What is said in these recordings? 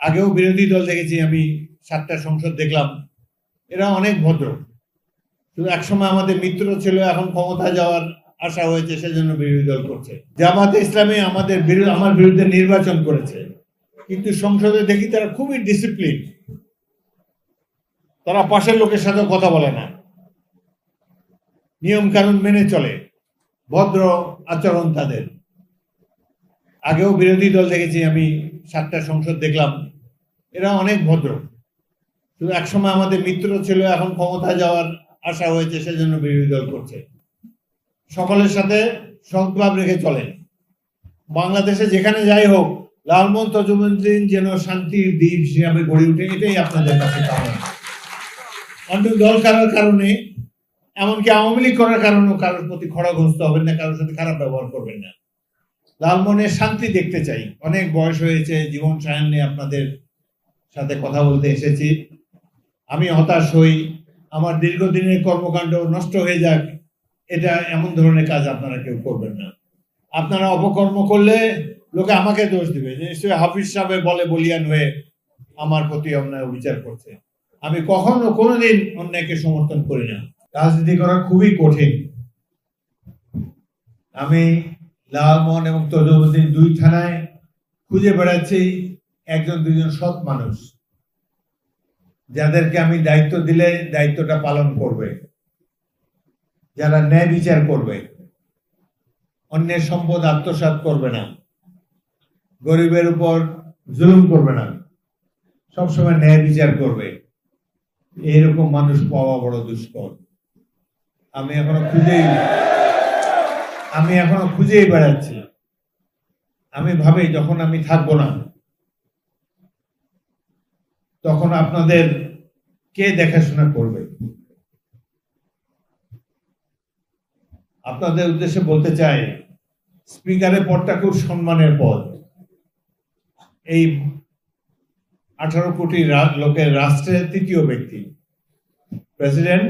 আগেও বিরোধী দল দেখেছি আমি, 7টা সংসদ দেখলাম, এরা অনেক ভদ্র। শুধু একসময় আমাদের মিত্র ছিল, এখন ক্ষমতায় যাওয়ার আশা হয়েছে সেজন্য বিরোধী দল করছে। জামাতে ইসলামী আমার বিরুদ্ধে নির্বাচন করেছে, কিন্তু সংসদে দেখি তারা খুবই ডিসিপ্লিন। তারা পাশের লোকের সাথে কথা বলে না, নিয়ম কানুন মেনে চলে, ভদ্র আচরণ তাদের। আগেও বিরোধী দল দেখেছি আমি, 7টা সংসদ দেখলাম, এরা অনেক ভদ্র। শুধু একসময় আমাদের মিত্র ছিল, এখন ক্ষমতায় যাওয়ার আশা হয়েছে সেজন্য বিরোধী দল করছে। সকলের সাথে সদ্ভাব রেখে চলেন। বাংলাদেশে যেখানে যাই হোক, লালমোহন তজুমুদ্দিন যেন শান্তির দ্বীপ হিসাবে গড়ে উঠে, এটাই আপনাদের কাছে কামনা। অন্য দল করার কারণে, এমনকি আওয়ামী লীগ করার কারণেও কারোর প্রতি খড়গহস্ত হবেন না, কারোর সাথে খারাপ ব্যবহার করবেন না। লালমোহনের শান্তি দেখতে চাই। অনেক বয়স হয়েছে, জীবন সায়ান্নে আপনাদের সাথে কথা বলতে এসেছি। আমি হতাশ হই, আমার দীর্ঘদিনের কর্মকাণ্ড নষ্ট হয়ে যাক, এটা এমন ধরনের কাজ আপনারা কেউ করবেন না। আপনারা অপকর্ম করলে লোকে আমাকে দোষ দিবে, যে নিশ্চয়ই হাফিজ সাহেব বলে বলিয়ান হয়ে আমার প্রতি অন্যায় বিচার করছে। আমি কখনো কোনোদিন অন্যায়কে সমর্থন করি না। রাজনীতি করা খুবই কঠিন। আমি লালমোহন এবং তজুমুদ্দিন 2 থানায় খুঁজে বেড়াচ্ছি একজন দুজন সৎ মানুষ, যাদেরকে আমি দায়িত্ব দিলে দায়িত্বটা পালন করবে, যারা ন্যায় বিচার করবে, অন্যের সম্পদ আত্মসাৎ করবে না, গরিবের উপর জুলুম করবে না, সবসময় ন্যায় বিচার করবে। এইরকম মানুষ পাওয়া বড় দুষ্কর। আমি এখনো খুঁজেই বেড়াচ্ছি। আমি ভাবি যখন আমি থাকবো না, তখন আপনাদের কে দেখাশোনা করবে। আপনাদের উদ্দেশ্যে বলতে চাই, স্পিকারের পদটা খুব সম্মানের পদ। এই 18 কোটি লোকের রাষ্ট্রের 3য় ব্যক্তি, প্রেসিডেন্ট,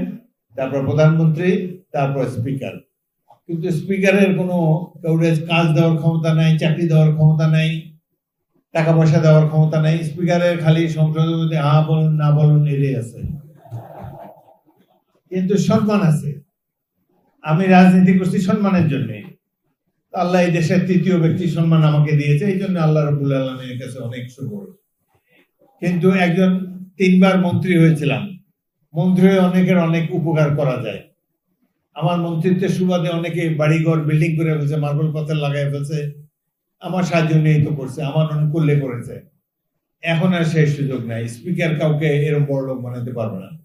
তারপর প্রধানমন্ত্রী, তারপর স্পিকার। কিন্তু স্পিকারের কোনো কাজ দেওয়ার ক্ষমতা নাই, চাকরি দেওয়ার ক্ষমতা নাই, টাকা পয়সা দেওয়ার ক্ষমতা নাই। স্পিকারের খালি সংসদের মধ্যে বলুন না বলুন এটাই আছে, কিন্তু সম্মান আছে। আমি রাজনীতি করছি সম্মানের জন্য। আল্লাহ এই দেশের 3য় ব্যক্তি সম্মান আমাকে দিয়েছে, এই জন্য আল্লাহ রাব্বুল আলামিনের কাছে অনেক শুকর। কিন্তু একজন 3 বার মন্ত্রী হয়েছিলাম। মন্ত্রী হয়ে অনেকের অনেক উপকার করা যায়। আমার মন্ত্রিত্বের সুবাদে অনেকে বাড়িঘর বিল্ডিং করে ফেলছে, মার্বেল পাথর লাগাই ফেলছে, আমার সাহায্য নিয়েই তো করছে, আমার অনুকূল্যে করেছে। এখন আর সেই সুযোগ নাই। স্পিকার কাউকে এরকম বড় লোক বানাতে পারবে না।